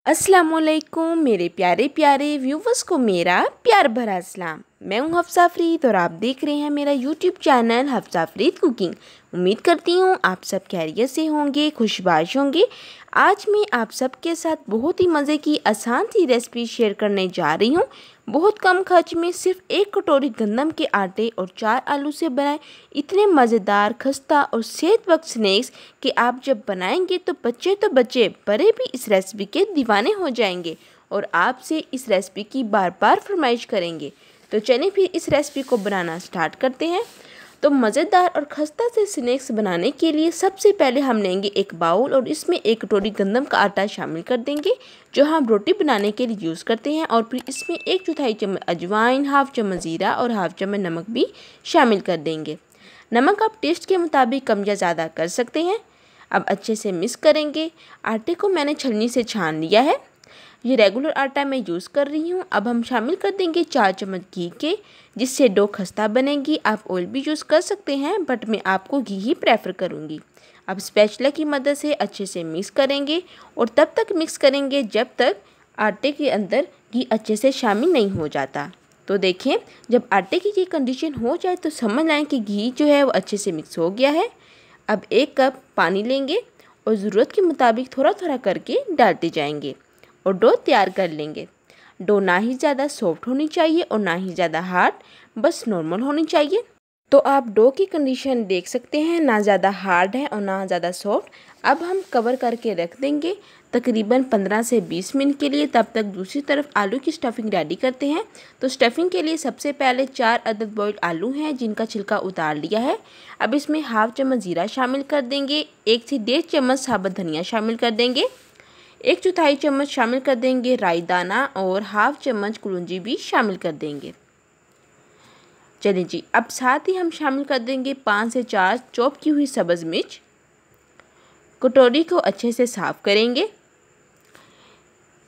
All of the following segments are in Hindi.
अस्सलामुअलैकुम मेरे प्यारे प्यारे व्यूवर्स को मेरा प्यार भरा सलाम। मैं हूं हफ्सा फरीद और आप देख रहे हैं मेरा YouTube channel Hafsa Farid cooking. उम्मीद करती हूं आप सब खैरियत से होंगे, खुशबाश होंगे। आज मैं आप सबके साथ बहुत ही मज़े की आसान सी रेसिपी शेयर करने जा रही हूं। बहुत कम खर्च में सिर्फ 1 कटोरी गंदम के आटे और 4 आलू से बनाए इतने मज़ेदार, खस्ता और सेहतबख्श स्नैक्स कि आप जब बनाएंगे तो बच्चे बड़े भी इस रेसिपी के दीवाने हो जाएंगे और आपसे इस रेसिपी की बार बार फरमाइश करेंगे। तो चलिए फिर इस रेसिपी को बनाना स्टार्ट करते हैं। तो मज़ेदार और खस्ता से स्नैक्स बनाने के लिए सबसे पहले हम लेंगे एक बाउल और इसमें 1 कटोरी गंदम का आटा शामिल कर देंगे जो हम रोटी बनाने के लिए यूज़ करते हैं। और फिर इसमें 1/4 चम्मच अजवाइन, हाफ चम्मच ज़ीरा और हाफ चम्मच नमक भी शामिल कर देंगे। नमक आप टेस्ट के मुताबिक कम या ज़्यादा कर सकते हैं। अब अच्छे से मिक्स करेंगे। आटे को मैंने छलनी से छान लिया है। ये रेगुलर आटा मैं यूज़ कर रही हूँ। अब हम शामिल कर देंगे 4 चम्मच घी के, जिससे डो खस्ता बनेगी। आप ऑयल भी यूज़ कर सकते हैं बट मैं आपको घी ही प्रेफर करूँगी। अब स्पैचुला की मदद से अच्छे से मिक्स करेंगे और तब तक मिक्स करेंगे जब तक आटे के अंदर घी अच्छे से शामिल नहीं हो जाता। तो देखें, जब आटे की ये कंडीशन हो जाए तो समझ लें कि घी जो है वो अच्छे से मिक्स हो गया है। अब 1 कप पानी लेंगे और ज़रूरत के मुताबिक थोड़ा थोड़ा करके डालते जाएंगे और डो तैयार कर लेंगे। डो ना ही ज़्यादा सॉफ्ट होनी चाहिए और ना ही ज़्यादा हार्ड, बस नॉर्मल होनी चाहिए। तो आप डो की कंडीशन देख सकते हैं, ना ज़्यादा हार्ड है और ना ज़्यादा सॉफ्ट। अब हम कवर करके रख देंगे तकरीबन 15 से 20 मिनट के लिए। तब तक दूसरी तरफ आलू की स्टफिंग रेडी करते हैं। तो स्टफिंग के लिए सबसे पहले 4 अदद बॉइल्ड आलू हैं जिनका छिलका उतार लिया है। अब इसमें हाफ चम्मच ज़ीरा शामिल कर देंगे, 1 से 1.5 चम्मच साबुत धनिया शामिल कर देंगे, 1/4 चम्मच शामिल कर देंगे राई दाना और हाफ चम्मच कलौंजी भी शामिल कर देंगे। चलिए जी, अब साथ ही हम शामिल कर देंगे 5 से 4 चॉप की हुई सब्ज़ मिर्च। कटोरी को अच्छे से साफ़ करेंगे।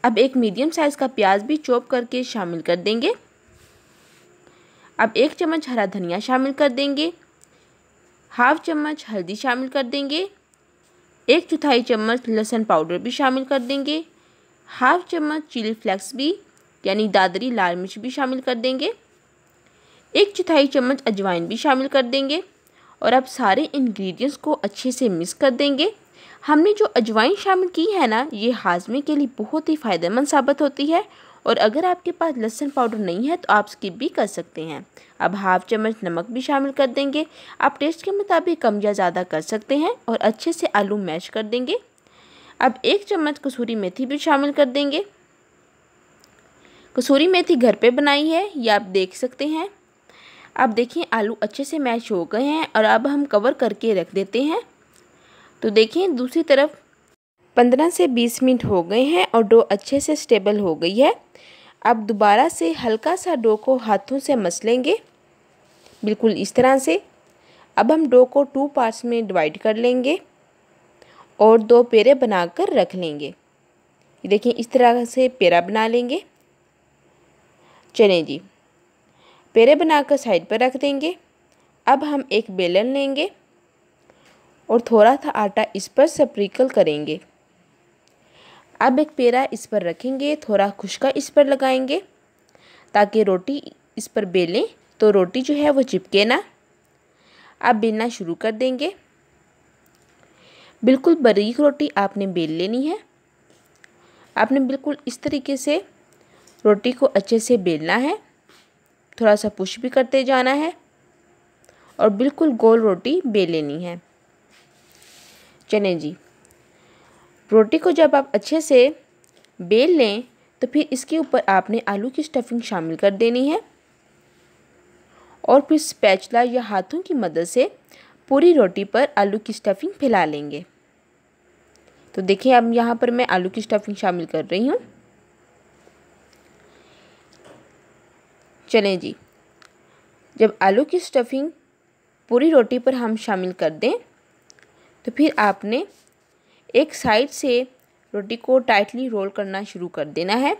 अब एक मीडियम साइज़ का प्याज भी चॉप करके शामिल कर देंगे। अब 1 चम्मच हरा धनिया शामिल कर देंगे, हाफ चम्मच हल्दी शामिल कर देंगे, 1/4 चम्मच लहसुन पाउडर भी शामिल कर देंगे, हाफ चम्मच चिली फ्लेक्स भी यानी दादरी लाल मिर्च भी शामिल कर देंगे, 1/4 चम्मच अजवाइन भी शामिल कर देंगे। और अब सारे इंग्रेडिएंट्स को अच्छे से मिक्स कर देंगे। हमने जो अजवाइन शामिल की है ना, ये हाजमे के लिए बहुत ही फ़ायदेमंद साबित होती है। और अगर आपके पास लहसुन पाउडर नहीं है तो आप स्किप भी कर सकते हैं। अब हाफ चम्मच नमक भी शामिल कर देंगे। आप टेस्ट के मुताबिक कम या ज़्यादा कर सकते हैं और अच्छे से आलू मैश कर देंगे। अब 1 चम्मच कसूरी मेथी भी शामिल कर देंगे। कसूरी मेथी घर पे बनाई है, ये आप देख सकते हैं। अब देखिए आलू अच्छे से मैश हो गए हैं और अब हम कवर करके रख देते हैं। तो देखें, दूसरी तरफ 15 से 20 मिनट हो गए हैं और डो अच्छे से स्टेबल हो गई है। अब दोबारा से हल्का सा डो को हाथों से मसलेंगे, बिल्कुल इस तरह से। अब हम डो को 2 पार्ट्स में डिवाइड कर लेंगे और 2 पेरे बनाकर रख लेंगे। ये देखिए, इस तरह से पेरा बना लेंगे। चलें जी, पेरे बनाकर साइड पर रख देंगे। अब हम एक बेलन लेंगे और थोड़ा सा आटा इस पर स्प्रिंकल करेंगे। अब एक पेरा इस पर रखेंगे, थोड़ा खुश्का इस पर लगाएंगे ताकि रोटी इस पर बेलें तो रोटी जो है वो चिपके ना। अब बेलना शुरू कर देंगे। बिल्कुल बारीक रोटी आपने बेल लेनी है। आपने बिल्कुल इस तरीके से रोटी को अच्छे से बेलना है, थोड़ा सा पुश भी करते जाना है और बिल्कुल गोल रोटी बेल लेनी है। चलें जी, रोटी को जब आप अच्छे से बेल लें तो फिर इसके ऊपर आपने आलू की स्टफिंग शामिल कर देनी है और फिर स्पैचुला या हाथों की मदद से पूरी रोटी पर आलू की स्टफिंग फैला लेंगे। तो देखिए, अब यहाँ पर मैं आलू की स्टफिंग शामिल कर रही हूँ। चलें जी, जब आलू की स्टफिंग पूरी रोटी पर हम शामिल कर दें तो फिर आपने एक साइड से रोटी को टाइटली रोल करना शुरू कर देना है।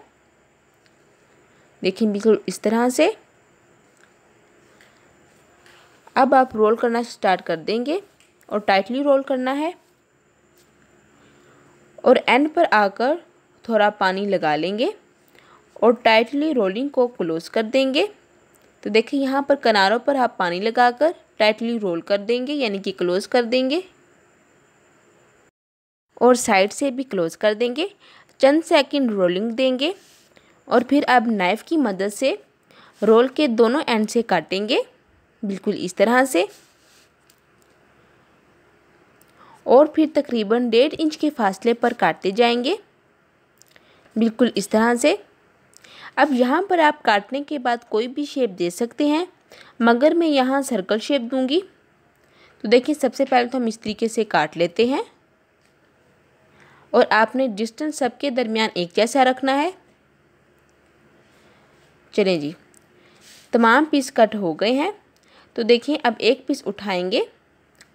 देखिए, बिल्कुल इस तरह से। अब आप रोल करना स्टार्ट कर देंगे और टाइटली रोल करना है और एंड पर आकर थोड़ा पानी लगा लेंगे और टाइटली रोलिंग को क्लोज़ कर देंगे। तो देखिए यहाँ पर किनारों पर आप पानी लगाकर टाइटली रोल कर देंगे, यानी कि क्लोज़ कर देंगे और साइड से भी क्लोज़ कर देंगे। चंद सेकंड रोलिंग देंगे और फिर अब नाइफ़ की मदद से रोल के दोनों एंड से काटेंगे, बिल्कुल इस तरह से। और फिर तकरीबन 1.5 इंच के फासले पर काटते जाएंगे, बिल्कुल इस तरह से। अब यहाँ पर आप काटने के बाद कोई भी शेप दे सकते हैं, मगर मैं यहाँ सर्कल शेप दूंगी। तो देखिए सबसे पहले तो हम इस तरीके से काट लेते हैं और आपने डिस्टेंस सबके दरमियान एक जैसा रखना है। चलें जी, तमाम पीस कट हो गए हैं। तो देखिए अब एक पीस उठाएंगे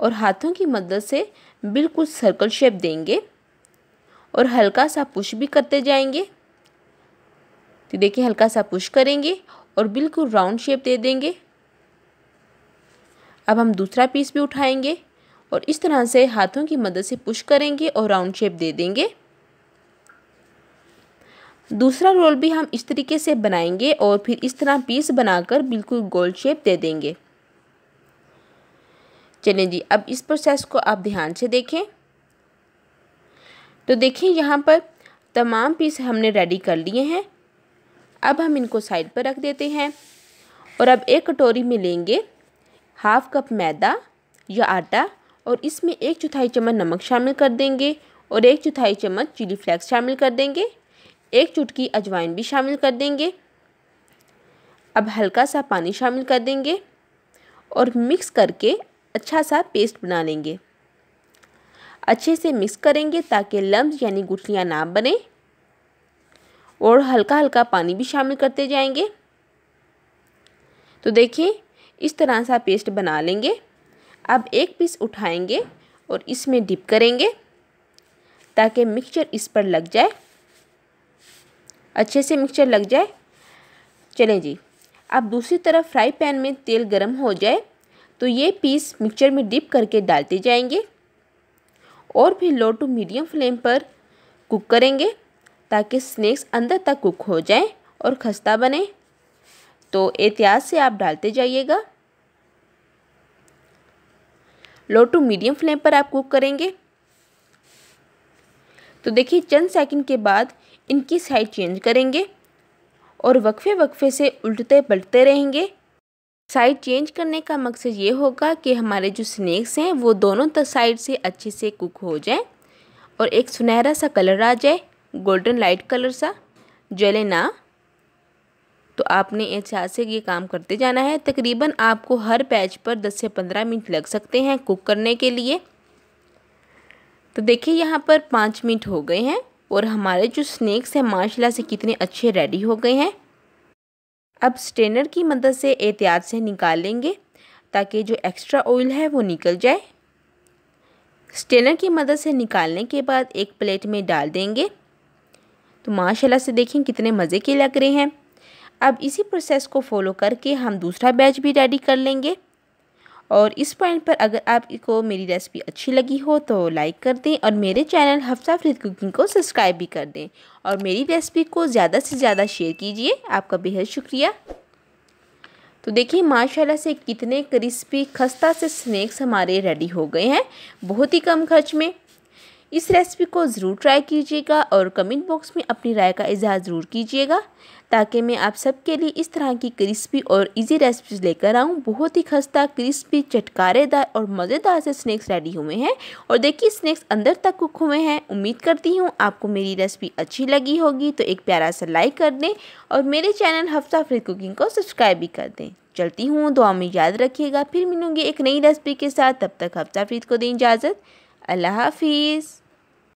और हाथों की मदद से बिल्कुल सर्कल शेप देंगे और हल्का सा पुश भी करते जाएंगे। तो देखिए हल्का सा पुश करेंगे और बिल्कुल राउंड शेप दे देंगे। अब हम दूसरा पीस भी उठाएंगे और इस तरह से हाथों की मदद से पुश करेंगे और राउंड शेप दे देंगे। दूसरा रोल भी हम इस तरीके से बनाएंगे और फिर इस तरह पीस बनाकर बिल्कुल गोल शेप दे देंगे। चलें जी, अब इस प्रोसेस को आप ध्यान से देखें। तो देखिए यहाँ पर तमाम पीस हमने रेडी कर लिए हैं। अब हम इनको साइड पर रख देते हैं और अब एक कटोरी में लेंगे 1/2 कप मैदा या आटा और इसमें 1/4 चम्मच नमक शामिल कर देंगे और 1/4 चम्मच चिली फ्लेक्स शामिल कर देंगे। 1 चुटकी अजवाइन भी शामिल कर देंगे। अब हल्का सा पानी शामिल कर देंगे और मिक्स करके अच्छा सा पेस्ट बना लेंगे। अच्छे से मिक्स करेंगे ताकि लम्स यानी गुठलियाँ ना बने और हल्का हल्का पानी भी शामिल करते जाएंगे। तो देखिए इस तरह सा पेस्ट बना लेंगे। अब एक पीस उठाएंगे और इसमें डिप करेंगे ताकि मिक्सचर इस पर लग जाए, अच्छे से मिक्सचर लग जाए। चलें जी, अब दूसरी तरफ फ्राई पैन में तेल गरम हो जाए तो ये पीस मिक्सचर में डिप करके डालते जाएंगे और फिर लो टू मीडियम फ्लेम पर कुक करेंगे ताकि स्नैक्स अंदर तक कुक हो जाए और खस्ता बने। तो एहतियात से आप डालते जाइएगा। लो टू मीडियम फ्लेम पर आप कुक करेंगे। तो देखिए चंद सेकंड के बाद इनकी साइड चेंज करेंगे और वक्फे वक्फे से उल्टते पलटते रहेंगे। साइड चेंज करने का मकसद ये होगा कि हमारे जो स्नैक्स हैं वो दोनों साइड से अच्छे से कुक हो जाएं और एक सुनहरा सा कलर आ जाए, गोल्डन लाइट कलर सा, जले ना। तो आपने एहतियात से ये काम करते जाना है। तकरीबन आपको हर बैच पर 10 से 15 मिनट लग सकते हैं कुक करने के लिए। तो देखिए यहाँ पर 5 मिनट हो गए हैं और हमारे जो स्नैक्स हैं माशाल्लाह से कितने अच्छे रेडी हो गए हैं। अब स्ट्रेनर की मदद से एहतियात से निकाल लेंगे ताकि जो एक्स्ट्रा ऑयल है वो निकल जाए। स्ट्रेनर की मदद से निकालने के बाद एक प्लेट में डाल देंगे। तो माशाल्लाह से देखें कितने मज़े के लग रहे हैं। अब इसी प्रोसेस को फॉलो करके हम दूसरा बैच भी रेडी कर लेंगे। और इस पॉइंट पर अगर आपको मेरी रेसिपी अच्छी लगी हो तो लाइक कर दें और मेरे चैनल हफ्सा अफरीद कुकिंग को सब्सक्राइब भी कर दें और मेरी रेसिपी को ज़्यादा से ज़्यादा शेयर कीजिए। आपका बेहद शुक्रिया। तो देखिए माशाल्लाह से कितने क्रिस्पी खस्ता से स्नैक्स हमारे रेडी हो गए हैं, बहुत ही कम खर्च में। इस रेसिपी को ज़रूर ट्राई कीजिएगा और कमेंट बॉक्स में अपनी राय का इज़हार ज़रूर कीजिएगा ताकि मैं आप सबके लिए इस तरह की क्रिस्पी और इजी रेसिपीज़ लेकर आऊँ। बहुत ही खस्ता क्रिस्पी चटकारेदार और मज़ेदार से स्नैक्स रेडी हुए हैं और देखिए स्नैक्स अंदर तक कुक हुए हैं। उम्मीद करती हूँ आपको मेरी रेसिपी अच्छी लगी होगी। तो एक प्यारा सा लाइक कर दें और मेरे चैनल हफ्सा अफरीद कुकिंग को सब्सक्राइब भी कर दें। चलती हूँ, दुआ में याद रखिएगा। फिर मिलूँगी एक नई रेसिपी के साथ। तब तक हफ्सा अफरीद को दें इजाज़त। अल्लाह हाफिज़।